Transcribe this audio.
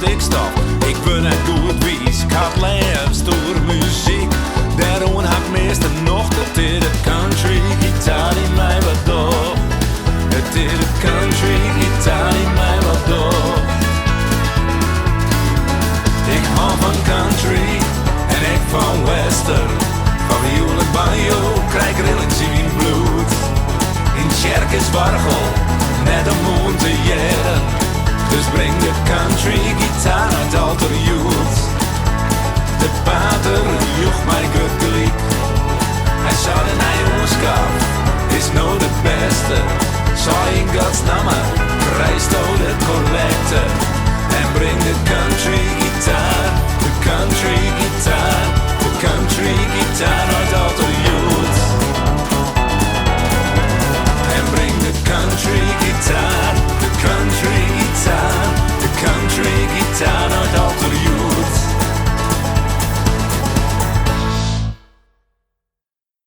stikstof. Ik ben het goed wies, ik had leefst door muziek. Daarom had ik meestal nog dat dit de country gitaar die mij wat door. Het is de country gitaar die mij wat door. Ik hou van country en ik van western. Van viool en banjo krijg rillings in mijn bloed. In kerk is wargel, net om moon te jaren. Dus breng de country gitaar uit alter youth. De pater